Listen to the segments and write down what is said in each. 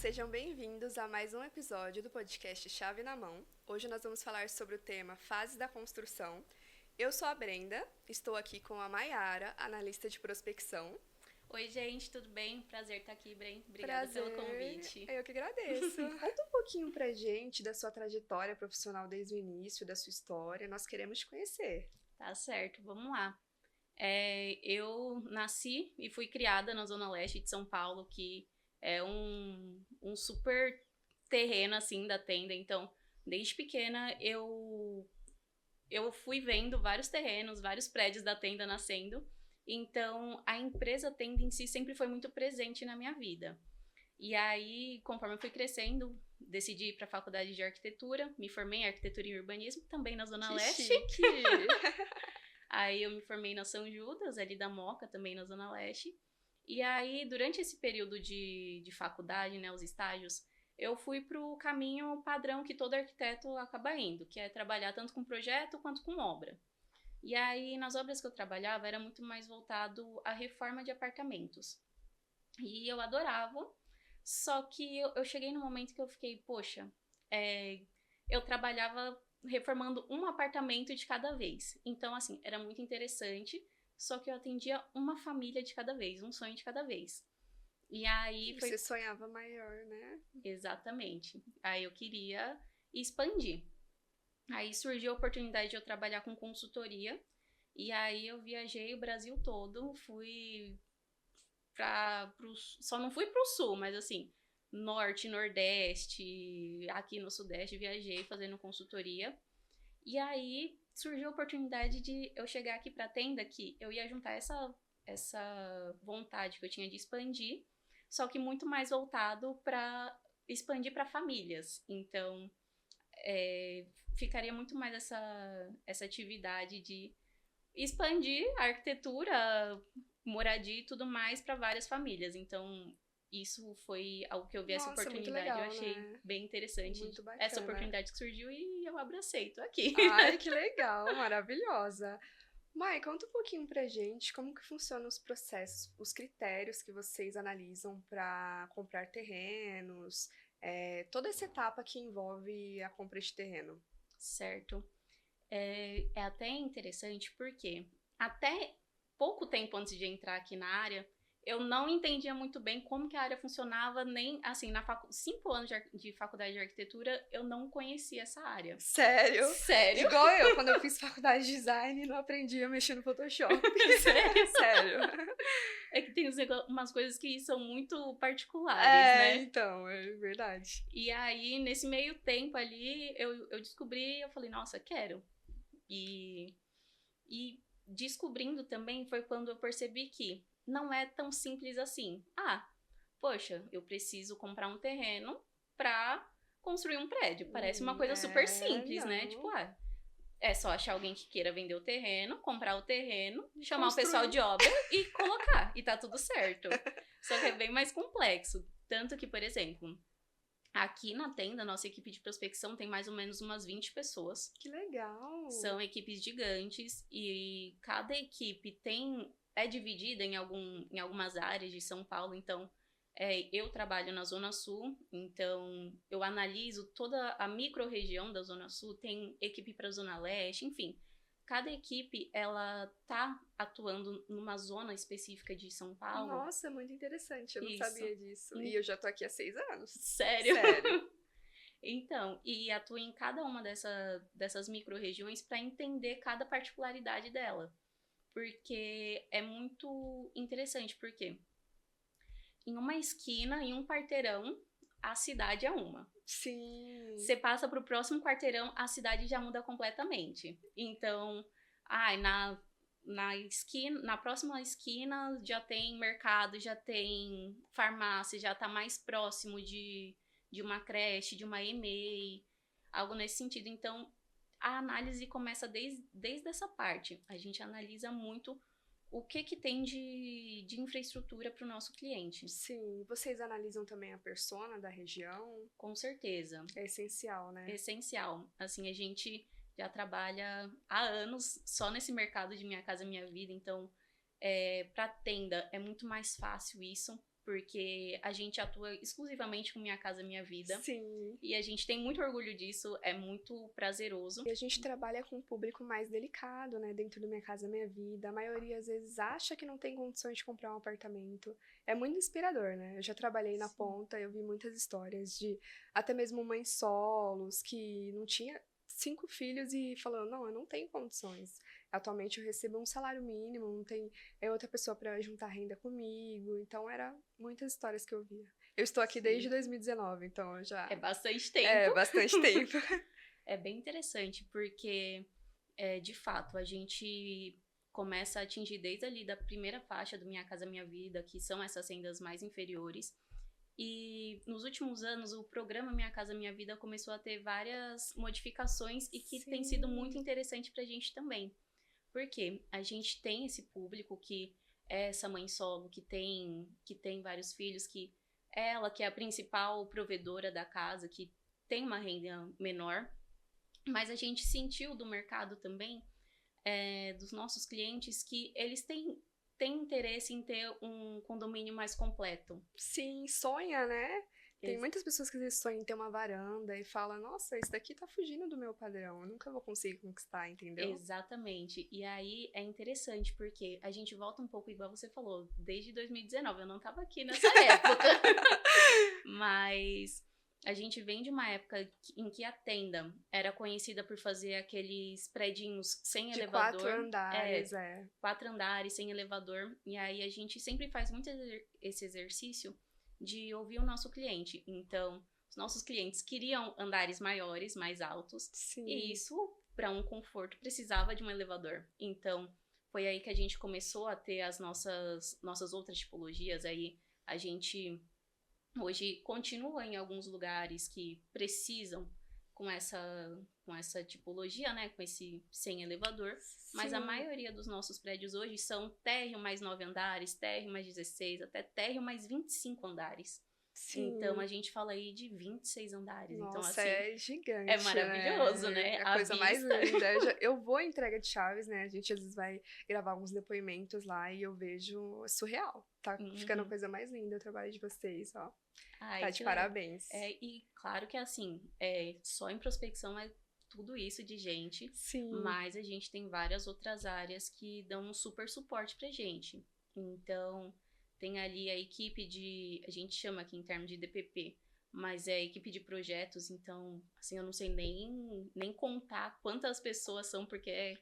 sejam bem-vindos a mais um episódio do podcast Chave na Mão. Hoje nós vamos falar sobre o tema Fase da Construção. Eu sou a Brenda, estou aqui com a Maiara, analista de prospecção. Oi, gente, tudo bem? Prazer estar aqui, Bren. Obrigada pelo convite. Eu que agradeço. Conta um pouquinho pra gente da sua trajetória profissional desde o início, da sua história. Nós queremos te conhecer. Tá certo, vamos lá. Eu nasci e fui criada na Zona Leste de São Paulo, que é um super terreno, assim, da tenda. Então, desde pequena, eu fui vendo vários terrenos, vários prédios da tenda nascendo. Então, a empresa Tenda em si sempre foi muito presente na minha vida. E aí, conforme eu fui crescendo, decidi ir para a faculdade de arquitetura, me formei em arquitetura e urbanismo, também na Zona Leste. Chique. Aí eu me formei na São Judas, ali da Moca, também na Zona Leste. E aí, durante esse período de faculdade, né, os estágios, eu fui pro caminho padrão que todo arquiteto acaba indo, que é trabalhar tanto com projeto quanto com obra. E aí, nas obras que eu trabalhava, era muito mais voltado à reforma de apartamentos. E eu adorava, só que eu cheguei num momento que eu fiquei, poxa, eu trabalhava reformando um apartamento de cada vez. Então, assim, era muito interessante, só que eu atendia uma família de cada vez, um sonho de cada vez. E aí foi... Você sonhava maior, né? Exatamente. Aí eu queria expandir. Aí surgiu a oportunidade de eu trabalhar com consultoria. E aí eu viajei o Brasil todo, fui só não fui pro sul, mas assim, norte, nordeste, aqui no sudeste, viajei fazendo consultoria. E aí surgiu a oportunidade de eu chegar aqui pra tenda, que eu ia juntar essa vontade que eu tinha de expandir, só que muito mais voltado para expandir para famílias. Então, ficaria muito mais essa atividade de expandir a arquitetura, moradia e tudo mais para várias famílias. Então, isso foi algo que eu vi. Nossa, essa oportunidade, legal, eu achei, né? bem interessante. Muito bacana. Essa oportunidade que surgiu e eu abracei, tô aqui. Ai, que legal, maravilhosa. Mai, conta um pouquinho pra gente como que funcionam os processos, os critérios que vocês analisam para comprar terrenos, toda essa etapa que envolve a compra de terreno. Certo. É até interessante porque até pouco tempo antes de entrar aqui na área, eu não entendia muito bem como que a área funcionava, nem assim, 5 anos de faculdade de arquitetura, eu não conhecia essa área. Sério? Sério? Igual eu, quando eu fiz faculdade de design, não aprendi a mexer no Photoshop. Sério? Sério. É que tem umas coisas que são muito particulares, né? Então, é verdade. E aí, nesse meio tempo ali, eu descobri, eu falei, nossa, quero. E descobrindo também foi quando eu percebi que não é tão simples assim. Poxa, eu preciso comprar um terreno pra construir um prédio. Parece uma coisa super simples, não. né? Tipo, é só achar alguém que queira vender o terreno, comprar o terreno, chamar o pessoal de obra e colocar. E tá tudo certo. Só que é bem mais complexo. Tanto que, por exemplo, aqui na tenda, nossa equipe de prospecção tem mais ou menos umas 20 pessoas. Que legal! São equipes gigantes e cada equipe é dividida em algumas áreas de São Paulo. Então, eu trabalho na Zona Sul, então eu analiso toda a micro-região da Zona Sul, tem equipe para a Zona Leste, enfim. Cada equipe, ela tá atuando numa zona específica de São Paulo. Nossa, muito interessante, eu não sabia disso. E eu já tô aqui há 6 anos. Sério? Sério. Então, e atua em cada uma dessas micro-regiões para entender cada particularidade dela. Porque é muito interessante, porque em uma esquina, em um quarteirão, a cidade é uma. Sim. Você passa para o próximo quarteirão, a cidade já muda completamente. Então, na próxima esquina já tem mercado, já tem farmácia, já está mais próximo de uma creche, de uma EMEI, algo nesse sentido. Então, a análise começa desde essa parte. A gente analisa muito o que tem de infraestrutura para o nosso cliente. Sim. Vocês analisam também a persona da região? Com certeza. É essencial, né? É essencial. Assim, a gente já trabalha há anos só nesse mercado de Minha Casa Minha Vida. Então, para tenda é muito mais fácil isso, porque a gente atua exclusivamente com Minha Casa Minha Vida. Sim. E a gente tem muito orgulho disso, é muito prazeroso. E a gente trabalha com um público mais delicado, né? Dentro do Minha Casa Minha Vida. A maioria, às vezes, acha que não tem condições de comprar um apartamento. É muito inspirador, né? Eu já trabalhei na ponta, eu vi muitas histórias de até mesmo mães solos que não tinha 5 filhos e falando, não, eu não tenho condições. Atualmente eu recebo um salário mínimo, não tem outra pessoa para juntar renda comigo. Então, era muitas histórias que eu via. Eu estou aqui desde 2019, então eu já... É bastante tempo. É, bastante tempo. É bem interessante, porque, de fato, a gente começa a atingir desde ali da primeira faixa do Minha Casa Minha Vida, que são essas rendas mais inferiores. E nos últimos anos, o programa Minha Casa Minha Vida começou a ter várias modificações e que tem sido muito interessante pra gente também. Porque a gente tem esse público que é essa mãe solo, que tem vários filhos, que ela que é a principal provedora da casa, que tem uma renda menor. Mas a gente sentiu do mercado também, dos nossos clientes, que eles têm interesse em ter um condomínio mais completo. Sim, sonha, né? Tem muitas pessoas que às vezes sonham em ter uma varanda e falam, nossa, isso daqui tá fugindo do meu padrão, eu nunca vou conseguir conquistar, entendeu? Exatamente. E aí é interessante, porque a gente volta um pouco, igual você falou, desde 2019, eu não tava aqui nessa época. Mas a gente vem de uma época em que a Tenda era conhecida por fazer aqueles predinhos sem de elevador. 4 andares, 4 andares, sem elevador. E aí a gente sempre faz muito esse exercício de ouvir o nosso cliente. Então, os nossos clientes queriam andares maiores, mais altos. Sim. E isso, para um conforto, precisava de um elevador. Então, foi aí que a gente começou a ter as nossas outras tipologias. Aí a gente hoje continua em alguns lugares que precisam com essa tipologia, né? Com esse sem elevador. Sim. Mas a maioria dos nossos prédios hoje são térreo mais 9 andares, térreo mais 16, até térreo mais 25 andares. Sim. Então, a gente fala aí de 26 andares. Nossa, então, assim, é gigante, é maravilhoso, né? É a coisa mais linda. Eu vou em entrega de chaves, né? A gente às vezes vai gravar alguns depoimentos lá e eu vejo surreal. Tá ficando a coisa mais linda o trabalho de vocês, ó. Ai, tá de parabéns. E claro que assim, só em prospecção é tudo isso de gente. Sim. Mas a gente tem várias outras áreas que dão um super suporte pra gente. Então, tem ali a equipe a gente chama aqui em termos de DPP, mas é a equipe de projetos. Então, assim, eu não sei nem contar quantas pessoas são, porque é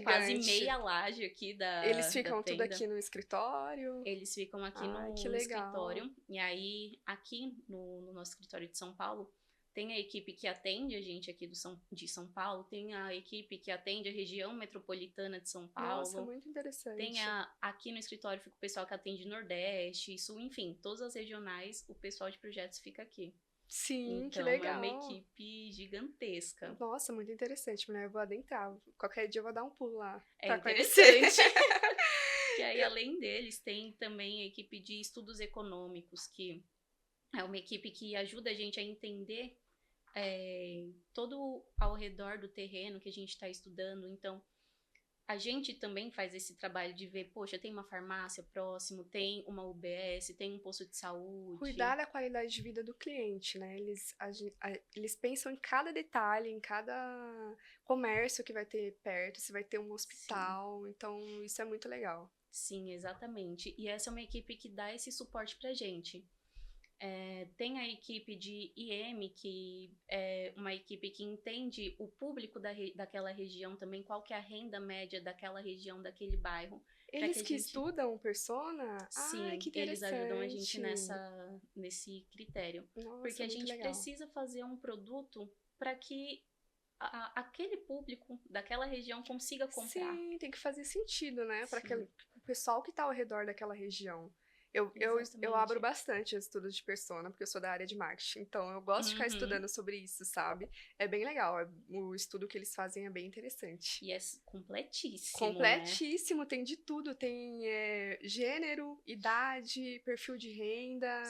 quase meia laje aqui da Eles ficam da tudo aqui no escritório? Eles ficam aqui no escritório. E aí, aqui no nosso escritório de São Paulo, tem a equipe que atende a gente aqui de São Paulo, tem a equipe que atende a região metropolitana de São Paulo. Nossa, muito interessante. Tem aqui no escritório fica o pessoal que atende Nordeste, Sul, enfim, todas as regionais, o pessoal de projetos fica aqui. Sim, então, que legal. É uma equipe gigantesca. Nossa, muito interessante, mulher. Eu vou adentrar. Qualquer dia eu vou dar um pulo lá. É pra interessante. Conhecer. E aí, além deles, tem também a equipe de estudos econômicos, que é uma equipe que ajuda a gente a entender todo ao redor do terreno que a gente está estudando. Então, a gente também faz esse trabalho de ver, poxa, tem uma farmácia próximo, tem uma UBS, tem um posto de saúde. Cuidar da qualidade de vida do cliente, né? Eles pensam em cada detalhe, em cada comércio que vai ter perto, se vai ter um hospital. Sim. Então, isso é muito legal. Sim, exatamente. E essa é uma equipe que dá esse suporte pra gente. Tem a equipe de IM, que é uma equipe que entende o público daquela região também, qual que é a renda média daquela região, daquele bairro. Eles que estudam persona? Sim, que eles ajudam a gente nesse critério. Nossa, porque a gente legal. precisa fazer um produto para que aquele público daquela região consiga comprar. Sim, tem que fazer sentido, né? Para o pessoal que tá ao redor daquela região. Eu abro bastante estudos de persona, porque eu sou da área de marketing. Então, eu gosto de ficar estudando sobre isso, sabe? É bem legal. O estudo que eles fazem é bem interessante. E é completíssimo, Completíssimo. Né? Tem de tudo. Tem gênero, idade, perfil de renda,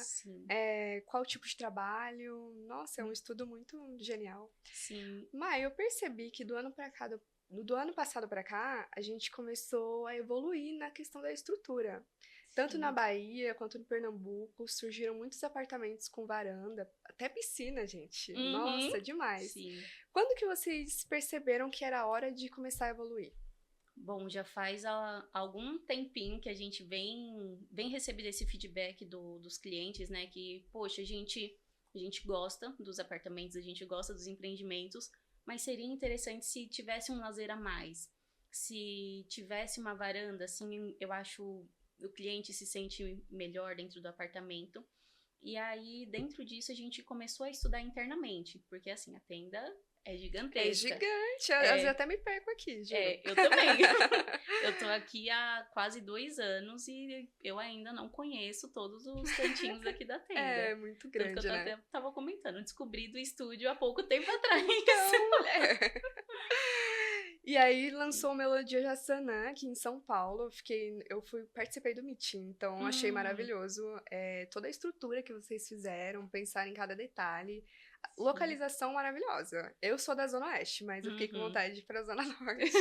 qual tipo de trabalho. Nossa, é um estudo muito genial. Sim. Mas eu percebi que do ano passado para cá, a gente começou a evoluir na questão da estrutura. Tanto na Sim. Bahia quanto no Pernambuco, surgiram muitos apartamentos com varanda, até piscina, gente. Uhum. Nossa, demais. Sim. Quando que vocês perceberam que era hora de começar a evoluir? Bom, já faz algum tempinho que a gente vem recebendo esse feedback dos clientes, né? Que, poxa, a gente gosta dos apartamentos, a gente gosta dos empreendimentos, mas seria interessante se tivesse um lazer a mais. Se tivesse uma varanda, assim, eu acho o cliente se sente melhor dentro do apartamento. E aí, dentro disso, a gente começou a estudar internamente, porque assim, a tenda é É gigantesca. gigante, às vezes É, até me perco aqui, juro. eu também. Eu tô aqui há quase 2 anos e eu ainda não conheço todos os cantinhos aqui da tenda. É muito Tanto que eu grande, né? até tava comentando, descobri do estúdio há pouco tempo atrás. Então, mulher. E aí lançou o Melodia Jassanã aqui em São Paulo. Participei do meeting, então achei Hum, maravilhoso toda a estrutura que vocês fizeram, pensar em cada detalhe. sim. Localização maravilhosa. Eu sou da Zona Oeste, mas eu fiquei com Uhum. vontade de ir pra Zona Norte.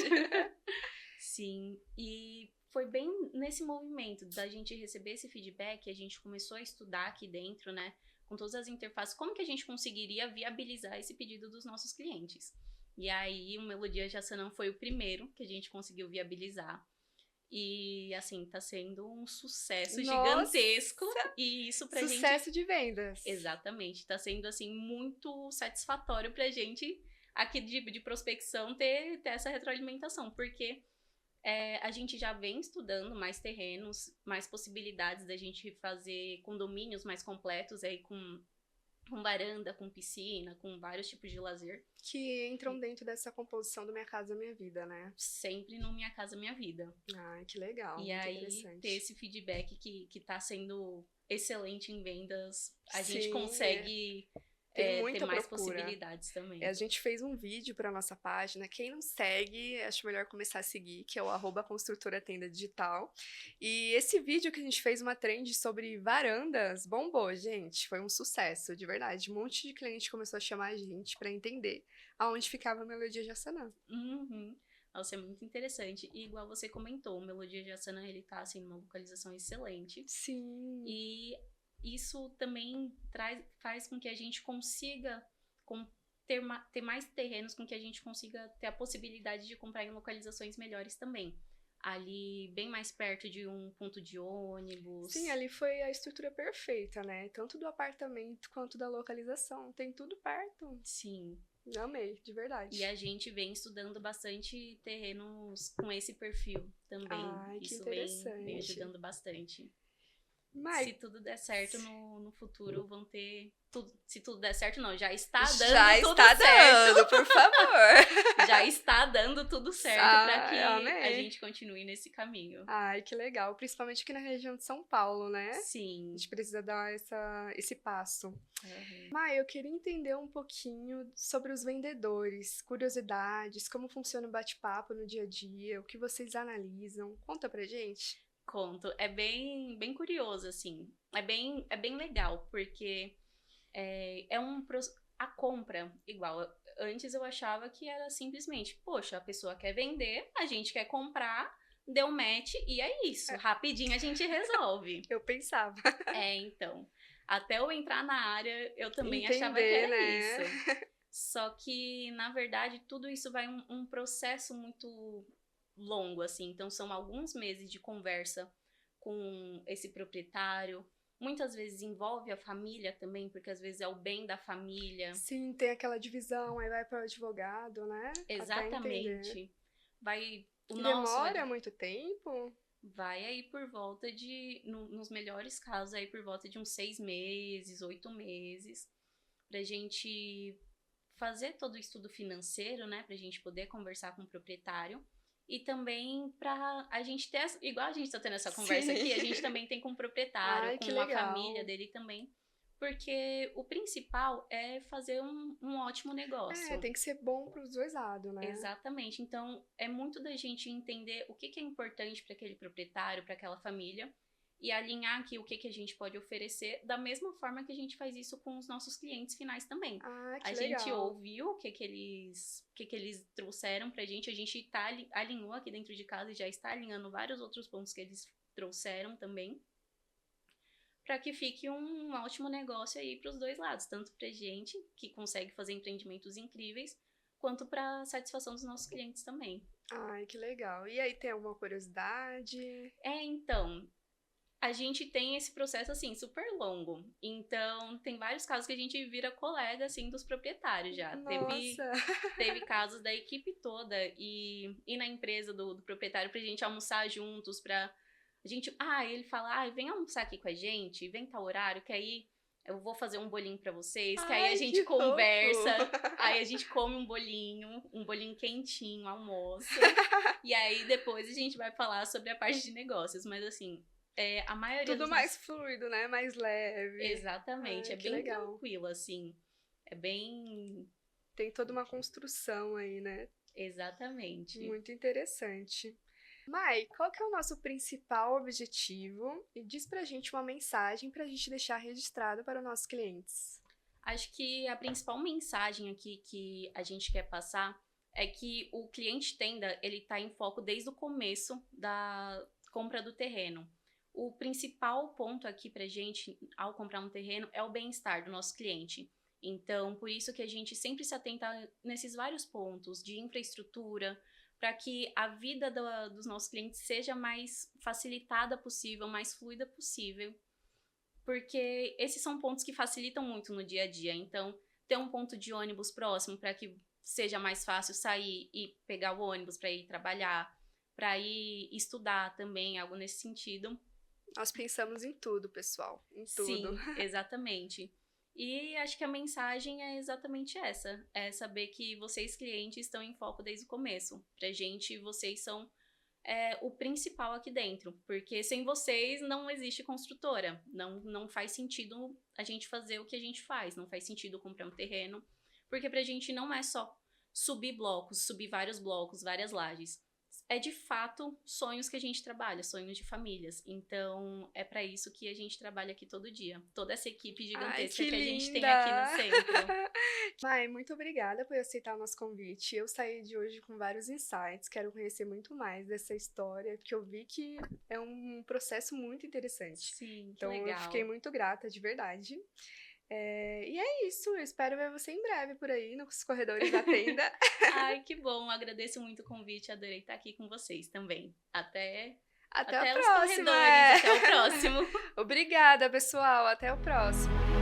Sim, e foi bem nesse movimento da gente receber esse feedback, a gente começou a estudar aqui dentro, né, com todas as interfaces, como que a gente conseguiria viabilizar esse pedido dos nossos clientes. E aí, o Melodia Jassanã foi o primeiro que a gente conseguiu viabilizar. E, assim, tá sendo um sucesso Nossa, gigantesco. E isso pra gente, sucesso de vendas. exatamente, tá sendo, assim, muito satisfatório pra gente aqui de prospecção ter essa retroalimentação. Porque a gente já vem estudando mais terrenos, mais possibilidades da gente fazer condomínios mais completos aí com varanda, com piscina, com vários tipos de lazer. Que entram E dentro dessa composição do Minha Casa Minha Vida, né? sempre no Minha Casa Minha Vida. Ai, que legal, E muito aí, ter interessante. esse feedback que tá sendo excelente em vendas, a gente Sim, consegue tem ter muita mais procura. possibilidades A também. gente fez um vídeo para nossa página. Quem não segue, acho melhor começar a seguir, que é o @construtora tenda digital. E esse vídeo que a gente fez uma trend sobre varandas bombou, gente. Foi um sucesso, de verdade. Um monte de cliente começou a chamar a gente para entender aonde ficava a Melodia Jassanã. Uhum. Nossa, é muito interessante. E igual você comentou, o Melodia de Asana, ele tá, assim, numa localização excelente. Sim, E isso também faz com que a gente consiga com, ter mais terrenos, com que a gente consiga ter a possibilidade de comprar em localizações melhores também. Ali, bem mais perto de um ponto de sim, ônibus. ali foi a estrutura perfeita, né? Tanto do apartamento quanto da localização. Tem tudo perto. Sim. Amei, de E verdade. a gente vem estudando bastante terrenos com esse perfil também. Ai, que Isso vem interessante. ajudando bastante. Mas Se tudo der certo no futuro, vão ter. Se tudo der certo, não, já está já dando tudo está certo. dando, por favor. Já está dando tudo certo para Ai, que a amei. gente continue nesse caminho. Ai, que legal. Principalmente aqui na região de São Paulo, né? A Sim. gente precisa dar esse passo. Aham. Mai, eu queria entender um pouquinho sobre os vendedores, curiosidades, como funciona o bate-papo no dia a dia, o que vocês analisam. Conta pra gente. Conto. É bem curioso, assim. É bem legal, porque a compra, igual. Antes eu achava que era simplesmente, poxa, a pessoa quer vender, a gente quer comprar, deu match e é isso. É, Rapidinho a gente resolve. eu pensava. Então. Até eu entrar na área, eu também achava que Entender, era né? isso. Só que, na verdade, tudo isso vai um processo muito longo, assim. Então, são alguns meses de conversa com esse proprietário. Muitas vezes envolve a família também, porque às vezes é o bem da família. Sim, tem aquela divisão, aí vai para o advogado, né? Até entender. Exatamente. O E nosso demora muito tempo? vai aí por volta de, nos melhores casos, aí por volta de uns 6 meses, 8 meses, pra gente fazer todo o estudo financeiro, né, pra gente poder conversar com o proprietário e também pra a gente ter, igual a gente tá tendo essa conversa Sim. aqui, a gente também tem com o proprietário, Ai, que com a família legal. dele também, porque o principal é fazer um ótimo É, negócio. tem que ser bom para os dois lados, né? Exatamente. Então, é muito da gente entender o que é importante para aquele proprietário, para aquela família, e alinhar aqui o que a gente pode oferecer, da mesma forma que a gente faz isso com os nossos clientes finais também. Ah, A que gente legal. ouviu o que eles trouxeram pra gente, a gente alinhou aqui dentro de casa e já está alinhando vários outros pontos que eles trouxeram também, para que fique um ótimo negócio aí para os dois lados, tanto para gente, que consegue fazer empreendimentos incríveis, quanto para satisfação dos nossos clientes também. Ai, que legal. E aí, tem alguma curiosidade? Então, a gente tem esse processo, assim, super longo. Então, tem vários casos que a gente vira colega, assim, dos proprietários já. Nossa! Teve casos da equipe toda ir na empresa do proprietário pra gente almoçar juntos, a gente... ele fala, vem almoçar aqui com a gente, vem tal horário, que aí eu vou fazer um bolinho pra vocês, que aí a gente conversa, aí a gente come um bolinho quentinho, almoço, e aí depois a gente vai falar sobre a parte de negócios, mas assim... a maioria Tudo mais fluido, né? Mais leve. Exatamente, é bem legal. tranquilo, assim. É bem... Tem toda uma construção aí, né? Exatamente. Muito interessante. Mai, qual que é o nosso principal objetivo? E diz pra gente uma mensagem pra gente deixar registrado para os nossos clientes. Acho que a principal mensagem aqui que a gente quer passar é que o cliente tenda, ele tá em foco desde o começo da compra do terreno. O principal ponto aqui pra gente, ao comprar um terreno, é o bem-estar do nosso cliente. Então, por isso que a gente sempre se atenta nesses vários pontos de infraestrutura, para que a vida dos nossos clientes seja mais facilitada possível, mais fluida possível. Porque esses são pontos que facilitam muito no dia a dia. Então, ter um ponto de ônibus próximo para que seja mais fácil sair e pegar o ônibus para ir trabalhar, para ir estudar também, algo nesse sentido. Nós pensamos em tudo, pessoal, em tudo. Sim, exatamente. E acho que a mensagem é exatamente essa, é saber que vocês, clientes, estão em foco desde o começo. Pra gente, vocês são o principal aqui dentro, porque sem vocês não existe construtora, não faz sentido a gente fazer o que a gente faz, não faz sentido comprar um terreno, porque pra gente não é só subir blocos, subir vários blocos, várias lajes. É de fato sonhos que a gente trabalha, sonhos de famílias. Então, é pra isso que a gente trabalha aqui todo dia. Toda essa equipe gigantesca que a gente tem aqui no centro. Mai, muito obrigada por aceitar o nosso convite. Eu saí de hoje com vários insights, quero conhecer muito mais dessa história, porque eu vi que é um processo muito interessante. Sim, então, que legal. Eu fiquei muito grata, de verdade. E é isso, eu espero ver você em breve por aí, nos corredores da tenda. Ai, que bom, agradeço muito o convite, adorei estar aqui com vocês também. Até a os próxima, corredores, até o próximo. Obrigada, pessoal, até o próximo.